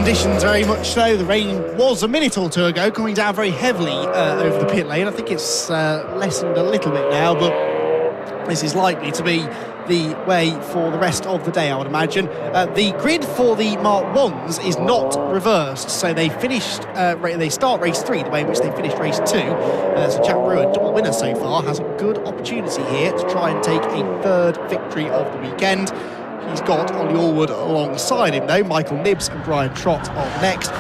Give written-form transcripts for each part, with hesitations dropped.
conditions, very much so. The rain was a minute or two ago coming down very heavily over the pit lane. I think it's lessened a little bit now, but this is likely to be the way for the rest of the day, I would imagine. The grid for the Mark 1s is not reversed, so they start race 3 the way in which they finished race 2. So Jack Brewer, double winner so far, has a good opportunity here to try and take a third victory of the weekend. He's got Ollie Allwood alongside him, though. Michael Nibbs and Brian Trott are next.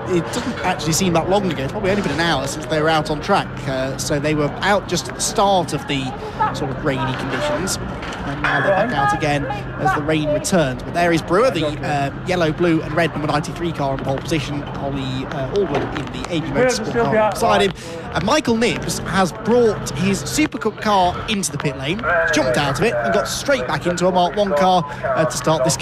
It doesn't actually seem that long ago. It's probably only been an hour since they were out on track. So they were out just at the start of the sort of rainy conditions. And now they're back out again as the rain returns. But there is Brewer, the yellow, blue and red number 93 car in pole position. Ollie Allwood in the AB Motorsport car beside him. And Michael Nibbs has brought his Super Cup car into the pit lane, jumped out of it and got straight back into a Mark 1 car to start this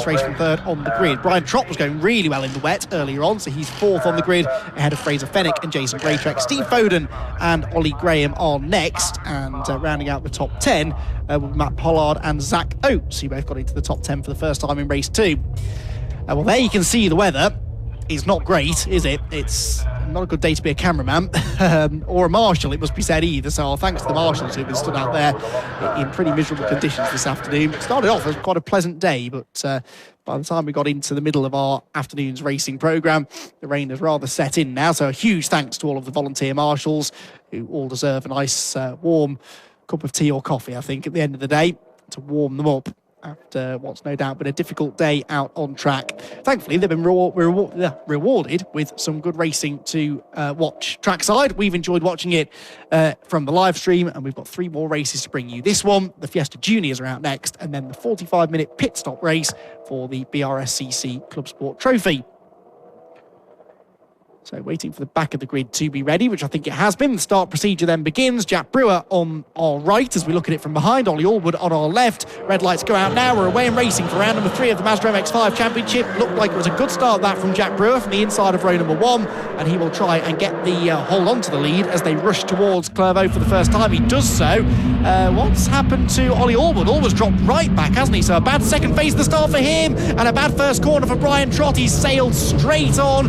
race from third on the grid. Brian Trott was going really well in the wet earlier on, so he's fourth on the grid ahead of Fraser Fenwick and Jason Graytrek. Steve Foden and Ollie Graham are next, and rounding out the top 10 with Matt Pollard and Zach Oates, who both got into the top 10 for the first time in race 2. Well, there you can see the weather. It's not great, is it? It's not a good day to be a cameraman or a marshal, it must be said either. So thanks to the marshals who've been stood out there in pretty miserable conditions this afternoon. It started off as quite a pleasant day, but by the time we got into the middle of our afternoon's racing programme, the rain has rather set in now. So a huge thanks to all of the volunteer marshals, who all deserve a nice warm cup of tea or coffee, I think, at the end of the day, to warm them up after what's no doubt been a difficult day out on track. Thankfully, they've been rewarded with some good racing to watch trackside. We've enjoyed watching it from the live stream, and we've got 3 more races to bring you. This one, the Fiesta Juniors are out next, and then the 45-minute pit stop race for the BRSCC Club Sport Trophy. So waiting for the back of the grid to be ready, which I think it has been. The start procedure then begins. Jack Brewer on our right as we look at it from behind. Ollie Allwood on our left. Red lights go out now. We're away and racing for round number 3 of the Mazda MX-5 Championship. Looked like it was a good start that from Jack Brewer from the inside of row number 1. And he will try and get the hold on to the lead as they rush towards Clervaux for the first time. He does so. What's happened to Ollie Allwood? Allwood's dropped right back, hasn't he? So a bad second phase of the start for him and a bad first corner for Brian Trott. He's sailed straight on.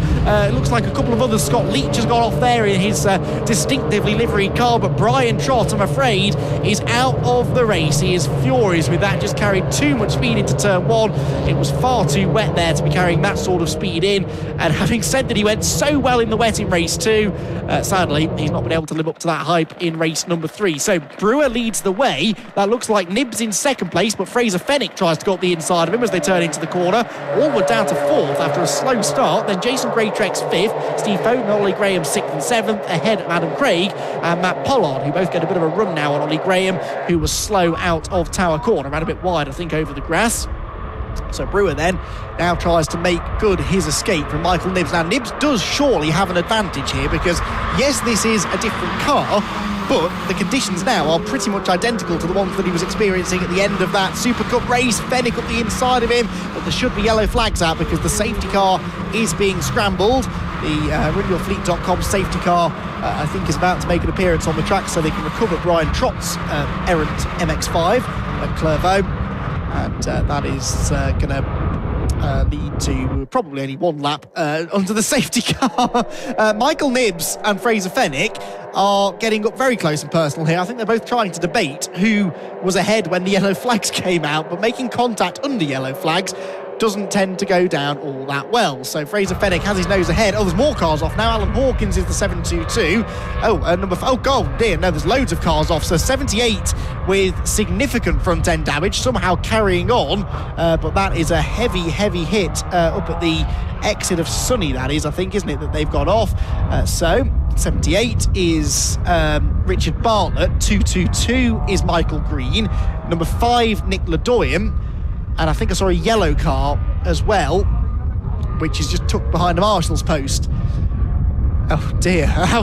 It looks like a couple of others. Scott Leach has got off there in his distinctively liveried car, but Brian Trott, I'm afraid, is out of the race. He is furious with that, just carried too much speed into turn 1. It was far too wet there to be carrying that sort of speed in, and having said that he went so well in the wet in race 2, sadly he's not been able to live up to that hype in race number 3. So Brewer leads the way. That looks like Nibbs in second place, but Fraser Fenwick tries to go up the inside of him as they turn into the corner. Allwood down to 4th after a slow start, then Jason Graytrek's 5th, Steve Foden and Ollie Graham 6th and 7th, ahead of Adam Craig and Matt Pollard, who both get a bit of a run now on Ollie Graham, who was slow out of Tower Corner, ran a bit wide I think over the grass. So Brewer then now tries to make good his escape from Michael Nibbs. Now Nibbs does surely have an advantage here, because yes, this is a different car, but the conditions now are pretty much identical to the ones that he was experiencing at the end of that Super Cup race. Fenwick up the inside of him, but there should be yellow flags out because the safety car is being scrambled. The RunYourFleet.com safety car, I think, is about to make an appearance on the track so they can recover Brian Trott's errant MX-5 at Clervaux. And that is going to lead to probably only 1 lap under the safety car. Michael Nibbs and Fraser Fenwick are getting up very close and personal here. I think they're both trying to debate who was ahead when the yellow flags came out, but making contact under yellow flags doesn't tend to go down all that well. So Fraser Fenwick has his nose ahead. Oh, there's more cars off now. Alan Hawkins is the 722. Oh, God, dear, no, there's loads of cars off. So 78 with significant front end damage, somehow carrying on. But that is a heavy hit up at the exit of Sunny, that is, I think, isn't it, that they've got off. So 78 is Richard Bartlett. 222 is Michael Green. Number 5, Nick Ledoyen. And I think I saw a yellow car as well, which is just tucked behind a marshal's post. Oh dear, that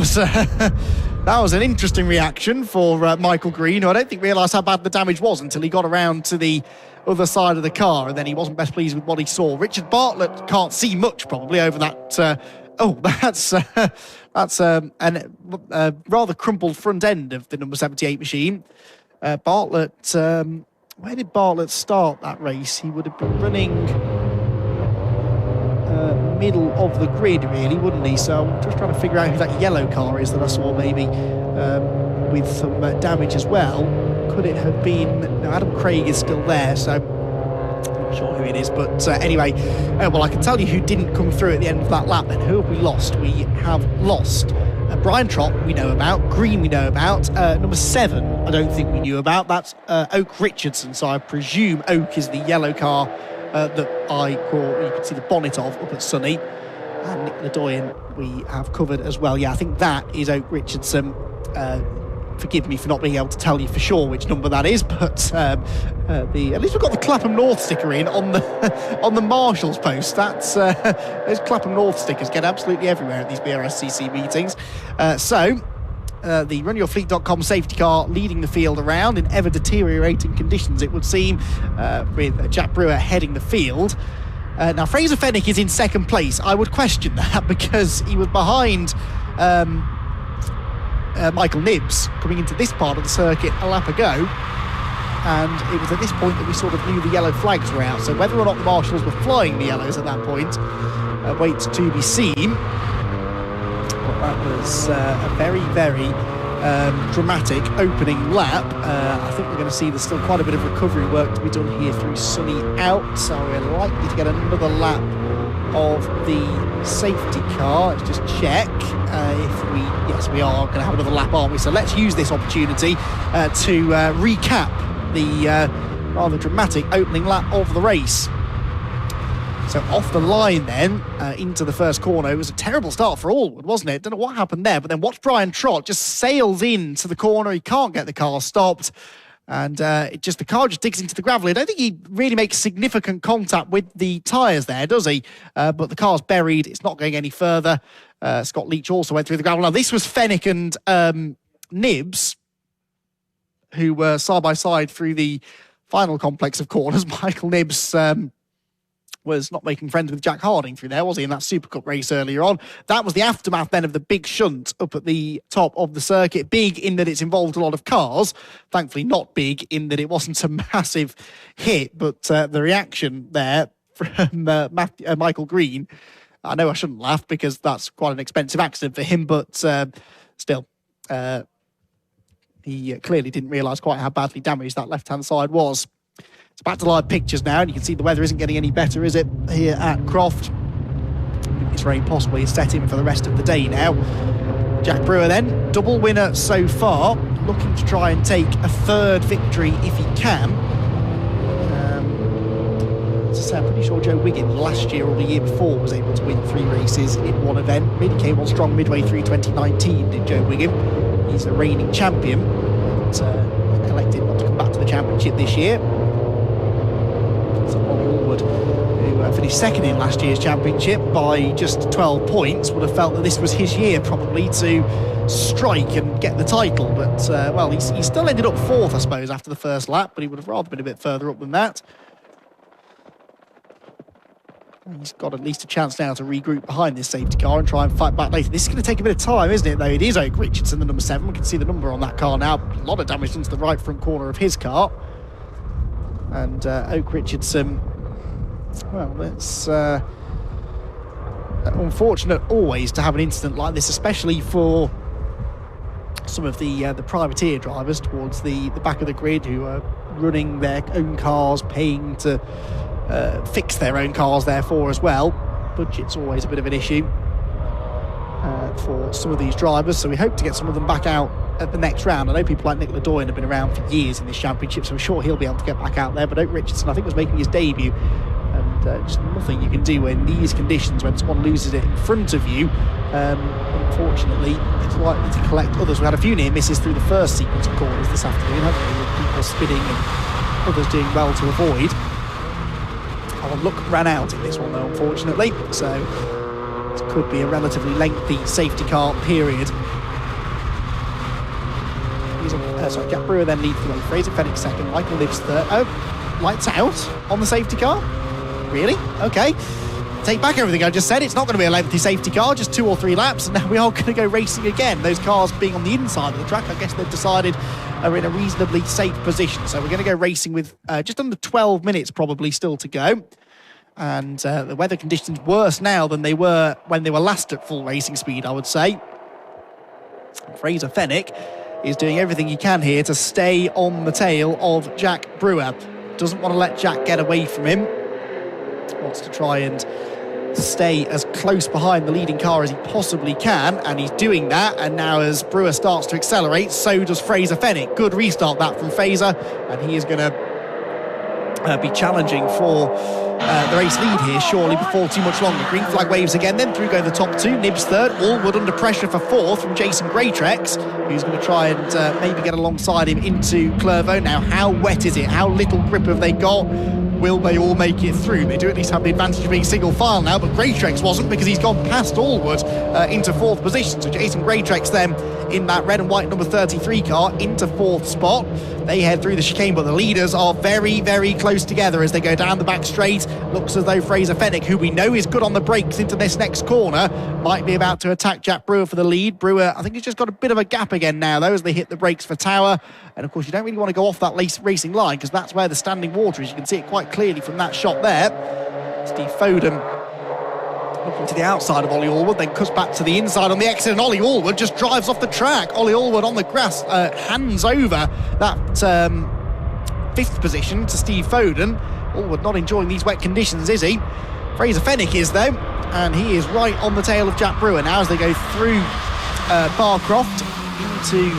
was an interesting reaction for Michael Green, who I don't think realised how bad the damage was until he got around to the other side of the car, and then he wasn't best pleased with what he saw. Richard Bartlett can't see much probably over that. That's a rather crumpled front end of the number 78 machine. Bartlett. Where did Bartlett start that race? He would have been running middle of the grid, really, wouldn't he? So I'm just trying to figure out who that yellow car is that I saw maybe with some damage as well. Could it have been... No, Adam Craig is still there, so I'm not sure who it is. But anyway, well, I can tell you who didn't come through at the end of that lap then. Who have we lost? We have lost Brian Trott, we know about. Green, we know about. Number 7, I don't think we knew about. That's Oak Richardson, so I presume Oak is the yellow car that I call, you can see the bonnet of up at Sunny. And Nick Ledoyen we have covered as well. Yeah, I think that is Oak Richardson. Forgive me for not being able to tell you for sure which number that is, but at least we've got the Clapham North sticker in on the Marshals post. That's those Clapham North stickers get absolutely everywhere at these BRSCC meetings. So the runyourfleet.com safety car leading the field around in ever deteriorating conditions, it would seem, with Jack Brewer heading the field. Now Fraser Fennick is in second place. I would question that because he was behind Michael Nibbs coming into this part of the circuit a lap ago, and it was at this point that we sort of knew the yellow flags were out. So whether or not the marshals were flying the yellows at that point waits to be seen. But that was a very, very dramatic opening lap. I think we're going to see there's still quite a bit of recovery work to be done here through Sunny out, so we're likely to get another lap of the safety car. Let's just check yes, we are going to have another lap, aren't we? So let's use this opportunity to recap the rather dramatic opening lap of the race. So off the line then, into the first corner. It was a terrible start for Allwood, wasn't it? Don't know what happened there, but then watch Brian Trott just sails into the corner. He can't get the car stopped. And the car just digs into the gravel. I don't think he really makes significant contact with the tyres there, does he? But the car's buried. It's not going any further. Scott Leach also went through the gravel. Now, this was Fennick and Nibbs, who were side by side through the final complex of corners. Michael Nibbs was not making friends with Jack Harding through there, was he, in that Super Cup race earlier on? That was the aftermath then of the big shunt up at the top of the circuit. Big in that it's involved a lot of cars. Thankfully not big in that it wasn't a massive hit, but the reaction there from Michael Green, I know I shouldn't laugh because that's quite an expensive accident for him, but still, he clearly didn't realise quite how badly damaged that left-hand side was. It's back to live pictures now, and you can see the weather isn't getting any better, is it, here at Croft? It's rain possibly is set in for the rest of the day now. Jack Brewer then, double winner so far, looking to try and take a third victory if he can. As I say, I'm pretty sure Joe Wiggin last year or the year before was able to win 3 races in one event. Really came on strong midway through 2019, did Joe Wiggin. He's the reigning champion, but elected not to come back to the championship this year. So Allwood, who finished second in last year's championship by just 12 points, would have felt that this was his year probably to strike and get the title. But, well, he still ended up 4th, I suppose, after the first lap, but he would have rather been a bit further up than that. He's got at least a chance now to regroup behind this safety car and try and fight back later. This is going to take a bit of time, isn't it, though? It is Oak Richardson, the number 7. We can see the number on that car now. A lot of damage done to the right front corner of his car. And Oak Richardson, well, it's unfortunate always to have an incident like this, especially for some of the privateer drivers towards the back of the grid who are running their own cars, paying to fix their own cars therefore as well. Budget's always a bit of an issue for some of these drivers, so we hope to get some of them back out at the next round. I know people like Nick Ledoyen have been around for years in this championship, so I'm sure he'll be able to get back out there, but Oak Richardson I think was making his debut, and just nothing you can do in these conditions when someone loses it in front of you. Unfortunately it's likely to collect others. We had a few near misses through the first sequence of corners this afternoon, haven't we, with people spinning and others doing well to avoid. Our luck ran out in this one though, unfortunately, so it could be a relatively lengthy safety car period. Jack Brewer then leads the way. Fraser Fennick second, Michael Nibbs third. Oh, lights out on the safety car? Really? Okay. Take back everything I just said. It's not going to be a lengthy safety car, just 2 or 3 laps, and now we are going to go racing again. Those cars being on the inside of the track, I guess they've decided are in a reasonably safe position. So we're going to go racing with just under 12 minutes probably still to go. And the weather conditions worse now than they were when they were last at full racing speed, I would say. Fraser Fenwick is doing everything he can here to stay on the tail of Jack Brewer. Doesn't want to let Jack get away from him. Wants to try and stay as close behind the leading car as he possibly can, and he's doing that. And now as Brewer starts to accelerate, so does Fraser Fenwick. Good restart that from Fraser, and he is going to be challenging for the race lead here surely before too much longer. Green flag waves again, then through go the top two. Nibs third, Allwood under pressure for fourth from Jason Greatrex, who's going to try and maybe get alongside him into Clervaux. Now, how wet is it? How little grip have they got? Will they all make it through? They do at least have the advantage of being single file now, but Greatrex wasn't, because he's gone past Allwood into fourth position. So Jason Greatrex then in that red and white number 33 car into fourth spot. They head through the chicane, but the leaders are very, very close together as they go down the back straight. Looks as though Fraser Fenwick, who we know is good on the brakes into this next corner, might be about to attack Jack Brewer for the lead. Brewer, I think he's just got a bit of a gap again now, though, as they hit the brakes for Tower. And of course, you don't really want to go off that racing line, because that's where the standing water is. You can see it quite clearly from that shot there. Steve Foden looking to the outside of Ollie Allwood, then cuts back to the inside on the exit, and Ollie Allwood just drives off the track. Ollie Allwood on the grass, hands over that fifth position to Steve Foden. Allwood not enjoying these wet conditions, is he? Fraser Fenwick is, though, and he is right on the tail of Jack Brewer now as they go through Croft into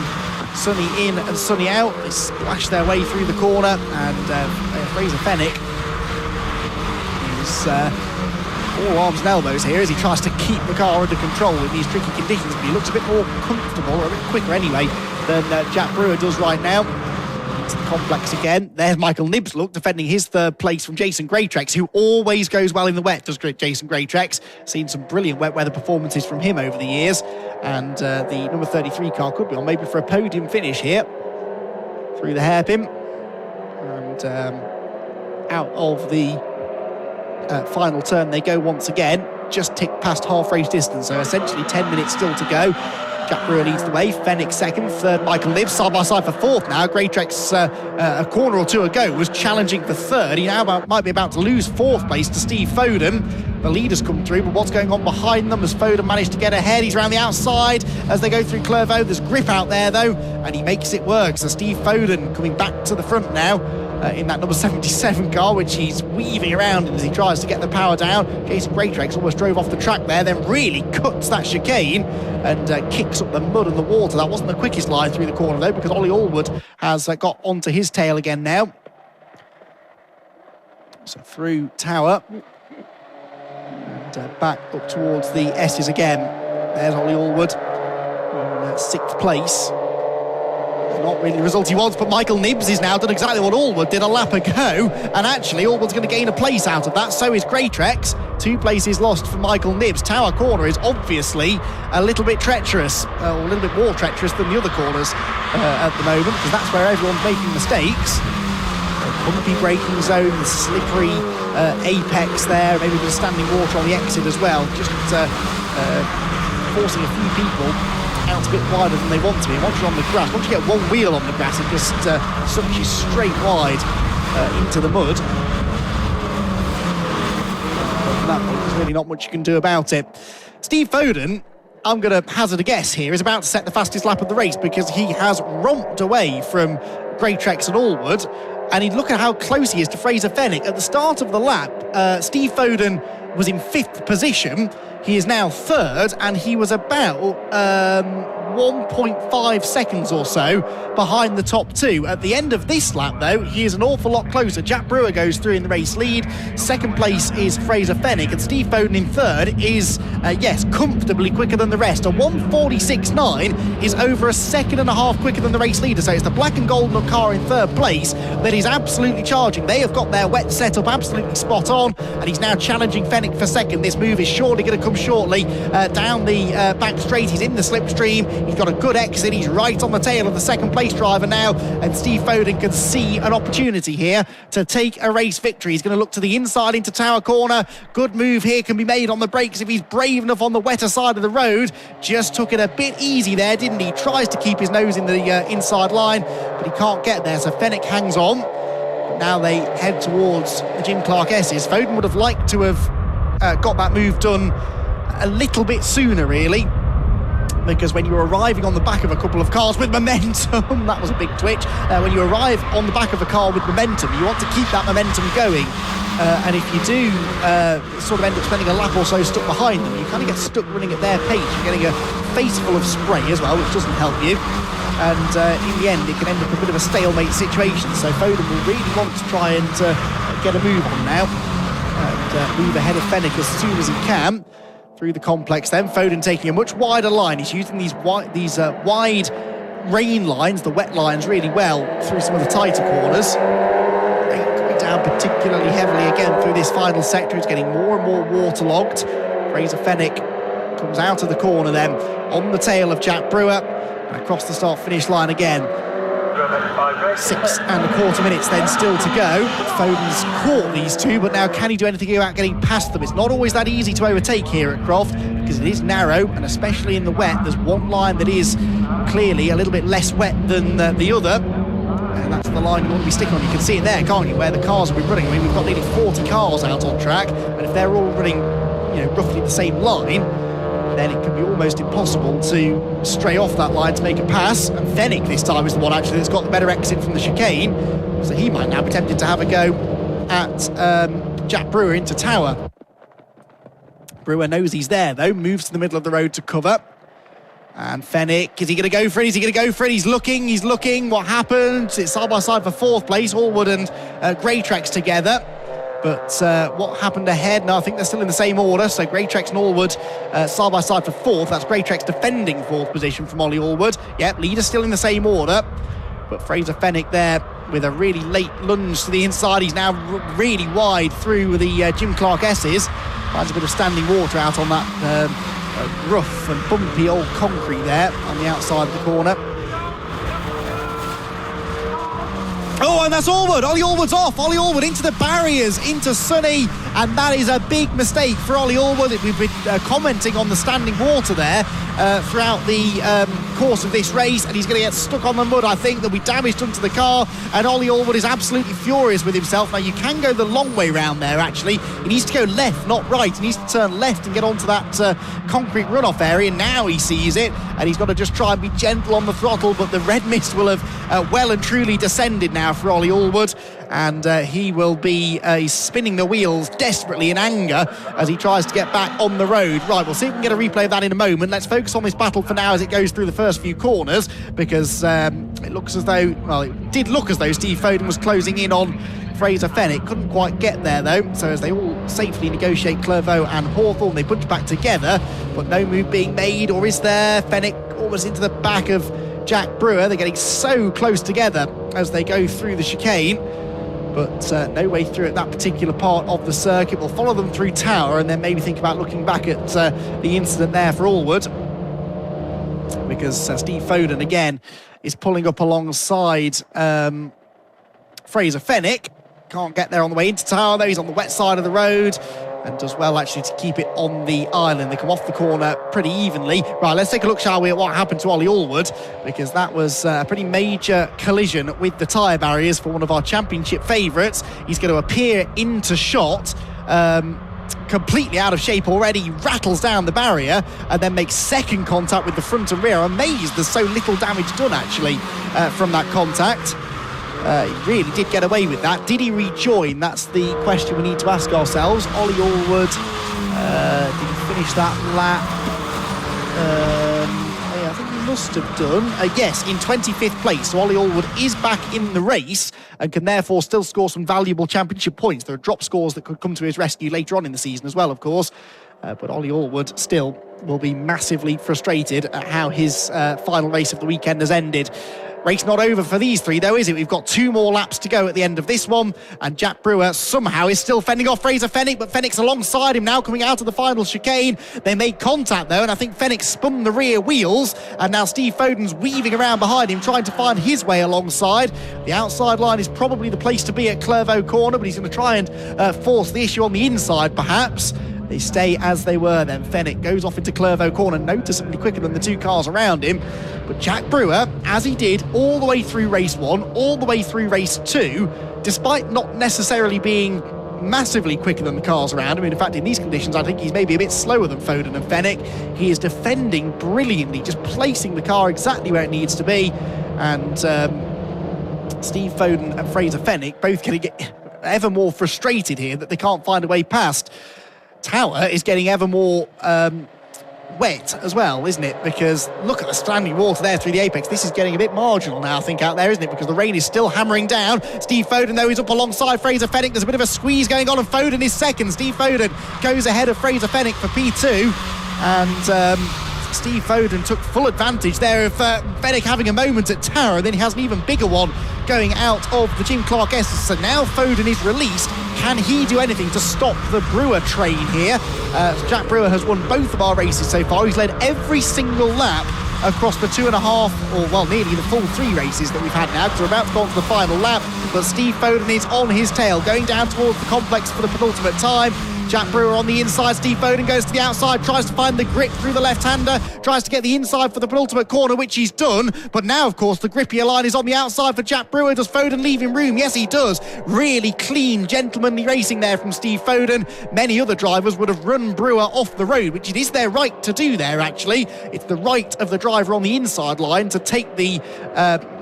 Sunny in and Sunny out. They splash their way through the corner, and Fraser Fenwick is all arms and elbows here as he tries to keep the car under control in these tricky conditions, but he looks a bit more comfortable, or a bit quicker anyway, than Jack Brewer does right now. Into the complex again. There's Michael Nibs, look, defending his third place from Jason Greatrex, who always goes well in the wet, does Jason Greatrex. Seen some brilliant wet weather performances from him over the years, and the number 33 car could be on maybe for a podium finish here through the hairpin, and out of the final turn they go once again, just ticked past half race distance, so essentially 10 minutes still to go. Jack Brewer leads the way, Fenwick second, third Michael Nibs, side by side for fourth now. Greatrex a corner or two ago was challenging for third. He now might be about to lose fourth place to Steve Foden. The leaders come through, but what's going on behind them as Foden managed to get ahead? He's around the outside as they go through Clervaux. There's grip out there though, and he makes it work. So Steve Foden coming back to the front now in that number 77 car, which he's weaving around as he tries to get the power down. Jason Greatrex almost drove off the track there, then really cuts that chicane and kicks up the mud and the water. That wasn't the quickest line through the corner though, because Ollie Allwood has got onto his tail again now. So through Tower and back up towards the S's again. There's Ollie Allwood in sixth place. Not really the result he wants, but Michael Nibs has now done exactly what Allwood did a lap ago, and actually Allwood's going to gain a place out of that. So is Greatrex. 2 places lost for Michael Nibs. Tower corner is obviously a little bit treacherous, or a little bit more treacherous than the other corners at the moment, because that's where everyone's making mistakes. Bumpy braking zone, the slippery apex there, maybe with standing water on the exit as well, just forcing a few people out a bit wider than they want to be. Once you're on the grass, once you get one wheel on the grass, it just sucks you straight wide into the mud. At that point, there's really not much you can do about it. Steve Foden, I'm going to hazard a guess here, is about to set the fastest lap of the race, because he has romped away from Greatrex and Allwood, and he'd look at how close he is to Fraser Fenwick. At the start of the lap, Steve Foden was in 5th position. He is now 3rd, and he was about 1.5 seconds or so behind the top 2. At the end of this lap, though, he is an awful lot closer. Jack Brewer goes through in the race lead. 2nd place is Fraser Fenwick, and Steve Foden in 3rd is, yes, comfortably quicker than the rest. A 1:46.9 is over a second and a half quicker than the race leader, so it's the black and gold car in 3rd place that is absolutely charging. They have got their wet setup absolutely spot on, and he's now challenging Fenwick for 2nd. This move is surely going to come shortly down the back straight. He's in the slipstream. He's got a good exit. He's right on the tail of the 2nd place driver now, and Steve Foden can see an opportunity here to take a race victory. He's going to look to the inside into Tower corner. Good move here can be made on the brakes if he's brave enough on the wetter side of the road. Just took it a bit easy there, didn't he? Tries to keep his nose in the inside line, but he can't get there, so Fenwick hangs on. now they head towards the Jim Clark S's. Foden would have liked to have got that move done a little bit sooner, really, because when you're arriving on the back of a couple of cars with momentum, that was a big twitch, when you arrive on the back of a car with momentum, you want to keep that momentum going, and if you do sort of end up spending a lap or so stuck behind them, you kind of get stuck running at their pace. You're getting a face full of spray as well, which doesn't help you, and in the end it can end up a bit of a stalemate situation. So Foden will really want to try and get a move on now and move ahead of Fenwick as soon as he can through the complex. Then Foden taking a much wider line. He's using these wide rain lines, the wet lines, really well through some of the tighter corners. Rain coming down particularly heavily again through this final sector. It's getting more and more waterlogged. Fraser Fenwick comes out of the corner then on the tail of Jack Brewer and across the start-finish line again. 6.25 minutes then still to go. Foden's caught these two, but now can he do anything about getting past them? It's not always that easy to overtake here at Croft because it is narrow, and especially in the wet, there's one line that is clearly a little bit less wet than the other, and that's the line you want to be sticking on. You can see it there, can't you, where the cars will be running. I mean, we've got nearly 40 cars out on track, and if they're all running, you know, roughly the same line, then it can be almost impossible to stray off that line to make a pass. And Fenwick this time is the one actually that's got the better exit from the chicane, so he might now be tempted to have a go at Jack Brewer into Tower. Brewer knows he's there though, moves to the middle of the road to cover. And Fenwick, is he going to go for it? Is he going to go for it? He's looking. What happened? It's side by side for fourth place, Allwood and Greytrex together. But what happened ahead? No, I think they're still in the same order. So Greytrex and Allwood side by side for fourth. That's Greytrex defending fourth position from Ollie Allwood. Yep, leader still in the same order. But Fraser Fenwick there with a really late lunge to the inside. He's now really wide through the Jim Clark S's. Finds a bit of standing water out on that rough and bumpy old concrete there on the outside of the corner. Oh, and that's Allwood. Ollie Allwood's off. Ollie Allwood into the barriers, into Sunny, and that is a big mistake for Ollie Allwood. We've been commenting on the standing water there throughout the course of this race, and he's going to get stuck on the mud. I think there'll be damage done to the car, and Ollie Allwood is absolutely furious with himself. Now, you can go the long way round there, actually. He needs to go left, not right. He needs to turn left and get onto that concrete runoff area. Now he sees it, and he's got to just try and be gentle on the throttle, but the red mist will have well and truly descended now for Ollie Allwood, and he will be spinning the wheels desperately in anger as he tries to get back on the road. Right, we'll see if we can get a replay of that in a moment. Let's focus on this battle for now as it goes through the first few corners, because it looks as though, well, it did look as though Steve Foden was closing in on Fraser Fenwick. Couldn't quite get there though, so as they all safely negotiate Clervaux and Hawthorne, they bunch back together, but no move being made, or is there? Fenwick almost into the back of Jack Brewer. They're getting so close together as they go through the chicane, but no way through at that particular part of the circuit. We'll follow them through Tower and then maybe think about looking back at the incident there for Allwood, because Steve Foden again is pulling up alongside Fraser Fenwick. Can't get there on the way into Tower though. He's on the wet side of the road and does well actually to keep it on the island. They come off the corner pretty evenly. Right, let's take a look, shall we, at what happened to Ollie Allwood, because that was a pretty major collision with the tyre barriers for one of our championship favourites. He's going to appear into shot, completely out of shape already. He rattles down the barrier and then makes second contact with the front and rear. I'm amazed there's so little damage done actually from that contact. He really did get away with that. Did he rejoin? That's the question we need to ask ourselves. Ollie Allwood, did he finish that lap? Yeah, I think he must have done. Yes, in 25th place. So Ollie Allwood is back in the race and can therefore still score some valuable championship points. There are drop scores that could come to his rescue later on in the season as well, of course. But Ollie Allwood still will be massively frustrated at how his final race of the weekend has ended. Race not over for these three though, is it? We've got 2 more laps to go at the end of this one, and Jack Brewer somehow is still fending off Fraser Fenwick, but Fenwick's alongside him now coming out of the final chicane. They made contact though, and I think Fenwick spun the rear wheels, and now Steve Foden's weaving around behind him trying to find his way alongside. The outside line is probably the place to be at Clervaux corner, but he's going to try and force the issue on the inside perhaps. They stay as they were then. Fenwick goes off into Clervaux corner, noticeably quicker than the two cars around him. But Jack Brewer, as he did all the way through race 1, all the way through race 2, despite not necessarily being massively quicker than the cars around him. In fact, in these conditions, I think he's maybe a bit slower than Foden and Fenwick. He is defending brilliantly, just placing the car exactly where it needs to be. And Steve Foden and Fraser Fenwick both going to get ever more frustrated here that they can't find a way past. Tower is getting ever more wet as well, isn't it? Because look at the standing water there through the apex. This is getting a bit marginal now, I think, out there, isn't it? Because the rain is still hammering down. Steve Foden, though, is up alongside Fraser Fenwick. There's a bit of a squeeze going on, and Foden is second. Steve Foden goes ahead of Fraser Fenwick for P2, and Steve Foden took full advantage there of Fenwick having a moment at Tower, and then he has an even bigger one going out of the Jim Clark S. So now Foden is released. Can he do anything to stop the Brewer train here? Jack Brewer has won both of our races so far. He's led every single lap across the 2.5, or well, nearly the full 3 races that we've had now, because we're about to go on to the final lap. But Steve Foden is on his tail, going down towards the complex for the penultimate time. Jack Brewer on the inside. Steve Foden goes to the outside, tries to find the grip through the left-hander, tries to get the inside for the penultimate corner, which he's done. But now, of course, the grippier line is on the outside for Jack Brewer. Does Foden leave him room? Yes, he does. Really clean, gentlemanly racing there from Steve Foden. Many other drivers would have run Brewer off the road, which it is their right to do there, actually. It's the right of the driver on the inside line to take the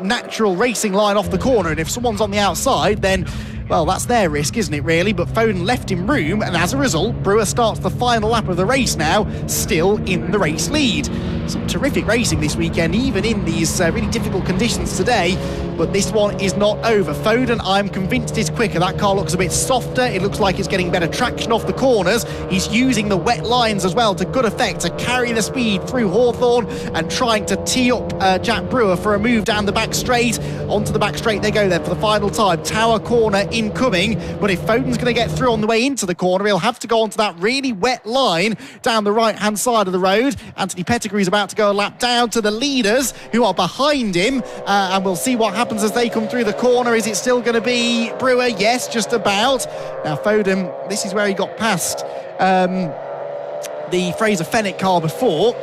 natural racing line off the corner. And if someone's on the outside, then well, that's their risk, isn't it, really? But Foden left him room, and as a result, Brewer starts the final lap of the race now, still in the race lead. Some terrific racing this weekend, even in these really difficult conditions today, but this one is not over. Foden, I'm convinced, is quicker. That car looks a bit softer. It looks like it's getting better traction off the corners. He's using the wet lines as well to good effect to carry the speed through Hawthorne and trying to tee up Jack Brewer for a move down the back straight. Onto the back straight they go then for the final time. Tower corner incoming, but if Foden's going to get through on the way into the corner, he'll have to go onto that really wet line down the right-hand side of the road. Anthony Pettigrew's about to go a lap down to the leaders who are behind him, and we'll see what happens as they come through the corner. Is it still going to be Brewer? Yes, just about. Now Foden, this is where he got past the Fraser Fenwick car before.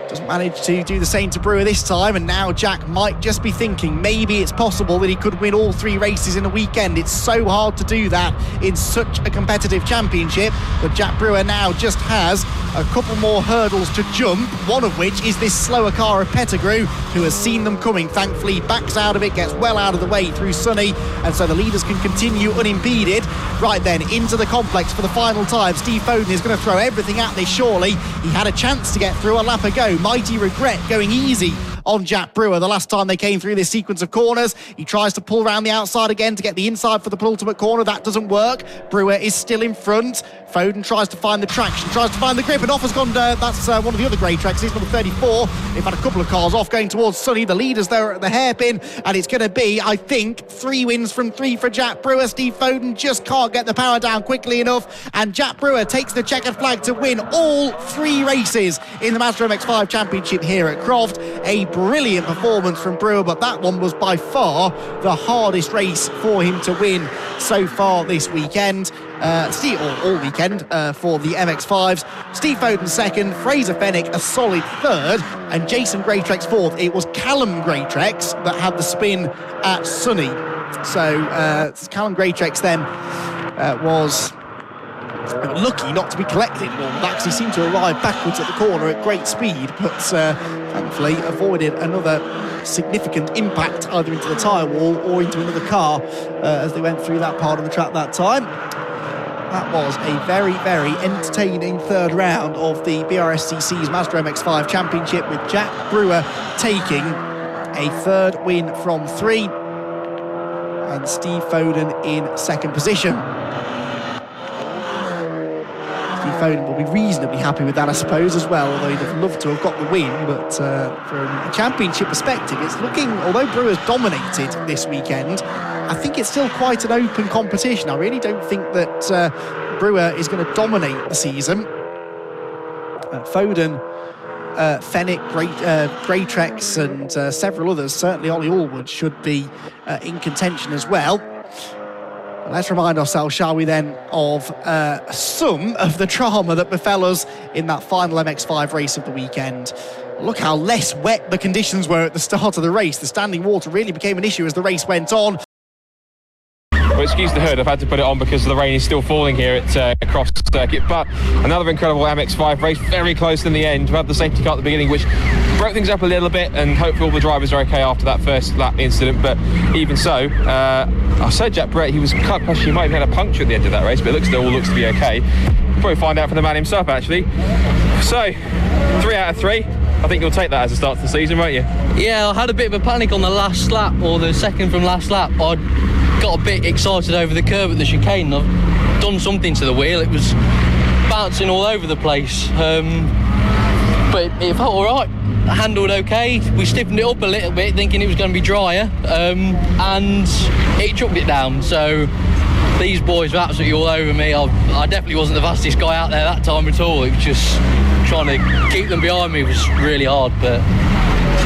Doesn't manage to do the same to Brewer this time, and now Jack might just be thinking maybe it's possible that he could win all 3 races in a weekend. It's so hard to do that in such a competitive championship, but Jack Brewer now just has a couple more hurdles to jump, one of which is this slower car of Pettigrew, who has seen them coming. Thankfully, backs out of it, gets well out of the way through Sunny, and so the leaders can continue unimpeded. Right then, into the complex for the final time. Steve Foden is going to throw everything at this, surely. He had a chance to get through a lap ago. Mighty regret going easy on Jack Brewer the last time they came through this sequence of corners. He tries to pull around the outside again to get the inside for the penultimate corner. That doesn't work. Brewer is still in front. Foden tries to find the traction, tries to find the grip, and off has gone. That's one of the other grey tracks. It's number 34. They've had a couple of cars off going towards Sunny. The leaders there at the hairpin, and it's going to be, I think, 3 wins from 3 for Jack Brewer. Steve Foden just can't get the power down quickly enough, and Jack Brewer takes the checkered flag to win all 3 races in the Mazda MX-5 Championship here at Croft. A brilliant performance from Brewer, but that one was by far the hardest race for him to win so far this weekend. All weekend for the MX-5s. Steve Foden second, Fraser Fenwick a solid third, and Jason Greatrex fourth. It was Callum Greatrex that had the spin at Sunny. So Callum Greatrex then was lucky not to be collected more backs. He seemed to arrive backwards at the corner at great speed, but thankfully avoided another significant impact either into the tyre wall or into another car as they went through that part of the track that time. That was a very, very entertaining third round of the BRSCC's Mazda MX-5 Championship, with Jack Brewer taking a third win from 3 and Steve Foden in second position. Steve Foden will be reasonably happy with that, I suppose, as well, although he'd have loved to have got the win. But from a championship perspective, it's looking, although Brewer's dominated this weekend, I think it's still quite an open competition. I really don't think that Brewer is going to dominate the season. Foden, Fenwick, Greatrex and several others, certainly Ollie Allwood, should be in contention as well. Let's remind ourselves, shall we then, of some of the drama that befell us in that final MX-5 race of the weekend. Look how less wet the conditions were at the start of the race. The standing water really became an issue as the race went on. Well, excuse the hood, I've had to put it on because the rain is still falling here at Croft circuit. But another incredible MX-5 race, very close in the end. We had the safety car at the beginning, which broke things up a little bit, and hopefully all the drivers are okay after that first lap incident. But even so, I said Jack Brett, he was quite questioning, he might have had a puncture at the end of that race, but it all looks to be okay. We'll probably find out from the man himself, actually. So, 3 out of 3. I think you'll take that as a start to the season, won't you? Yeah, I had a bit of a panic on the last lap, or the second from last lap. I got a bit excited over the curve at the chicane. I've done something to the wheel. It was bouncing all over the place. But it felt all right. I handled okay. We stiffened it up a little bit, thinking it was going to be drier, and it chucked it down. So these boys were absolutely all over me. I definitely wasn't the fastest guy out there that time at all. It was just trying to keep them behind me was really hard, but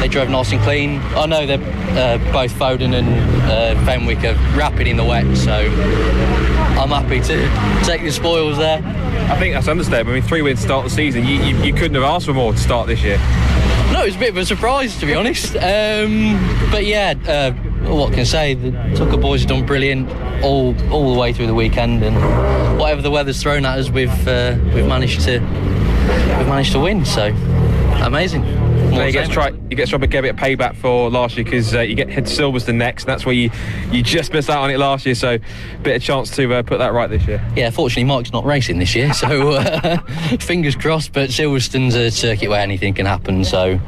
they drove nice and clean. I know they're both Foden and Fenwick are rapid in the wet, so I'm happy to take the spoils there. I think that's understandable. I mean, 3 wins to start the season. You couldn't have asked for more to start this year. No, it was a bit of a surprise, to be honest. But yeah, what can I say? The Tucker boys have done brilliant all the way through the weekend, and whatever the weather's thrown at us, we've managed to win. So amazing. You get to try a bit of payback for last year, because you get head to Silverstone next, and that's where you just missed out on it last year, so bit of chance to put that right this year. Yeah, fortunately Mike's not racing this year, so fingers crossed, but Silverstone's a circuit where anything can happen, so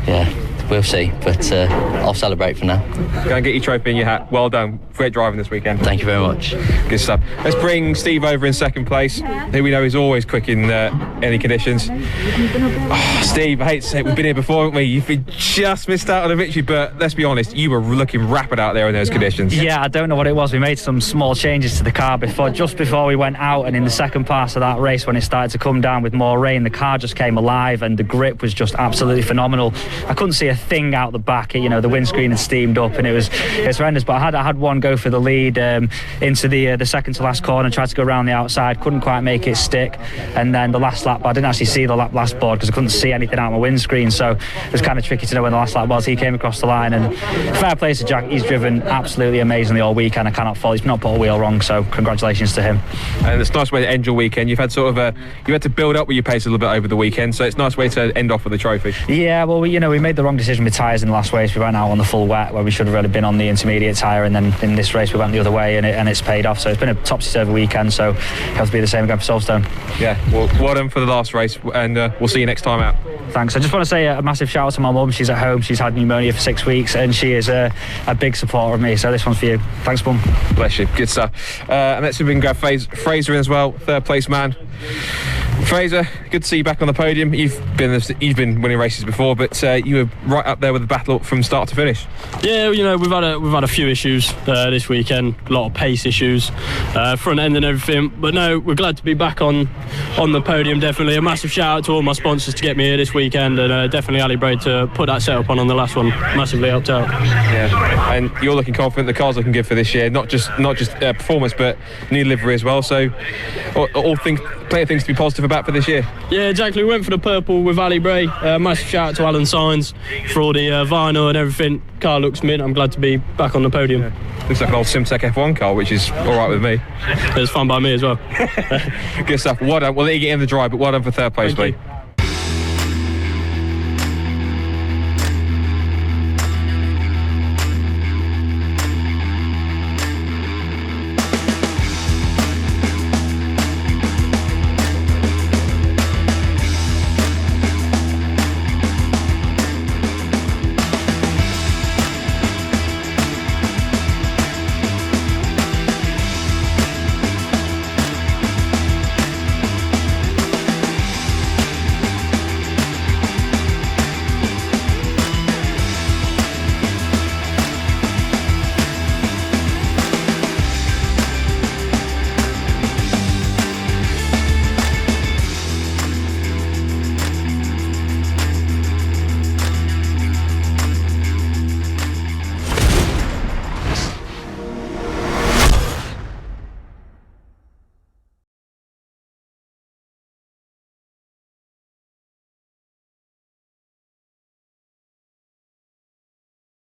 yeah, we'll see, but I'll celebrate for now. Go and get your trophy in your hat. Well done. Great driving this weekend. Thank you very much. Good stuff. Let's bring Steve over in second place, who we know is always quick in any conditions. Oh, Steve, I hate to say it, we've been here before, haven't we? You've just missed out on a victory, but let's be honest, you were looking rapid out there in those conditions. Yeah, I don't know what it was. We made some small changes to the car just before we went out, and in the second part of that race, when it started to come down with more rain, the car just came alive, and the grip was just absolutely phenomenal. I couldn't see a thing out the back. The windscreen had steamed up, and it was horrendous. But I had one go for the lead into the second to last corner, tried to go around the outside, couldn't quite make it stick, and then the last lap, I didn't actually see the last board because I couldn't see anything out of my windscreen, so it was kind of tricky to know when the last lap was. He came across the line, and fair play to Jack, he's driven absolutely amazingly all weekend. I cannot fault, he's not put a wheel wrong, so congratulations to him. And it's a nice way to end your weekend. You've had you had to build up with your pace a little bit over the weekend, so it's a nice way to end off with a trophy. Yeah, well, we made the wrong decision with tyres in the last race. We went out on the full wet where we should have really been on the intermediate tyre, and then in this race we went the other way, and it's paid off. So it's been a topsy-turvy weekend, so it has to be the same again for Silverstone. Yeah, well done for the last race, and we'll see you next time out. Thanks. I just want to say a massive shout out to my mum. She's at home, she's had pneumonia for 6 weeks, and she is a big supporter of me, so this one's for you. Thanks, Mum. Bless you. Good stuff. And let's see if we can grab Fraser in as well, third place man. Fraser, good to see you back on the podium. You've been winning races before, but you were right up there with the battle from start to finish. Yeah, we've had a few issues this weekend, a lot of pace issues, front end and everything. But no, we're glad to be back on the podium. Definitely a massive shout out to all my sponsors to get me here this weekend, and definitely Ali Braid to put that setup on the last one. Massively helped out. Yeah, and you're looking confident. The car's looking good for this year. Not just performance, but new livery as well. So plenty of things to be positive about for this year. Yeah, exactly. We went for the purple with Ali Bray. Massive shout out to Alan Sines for all the vinyl and everything. Car looks mint. I'm glad to be back on the podium. Yeah. Looks like an old Simtech F1 car, which is all right with me. It was fun by me as well. Good stuff. Well done. We'll let you get in the drive, but well done for third place, mate.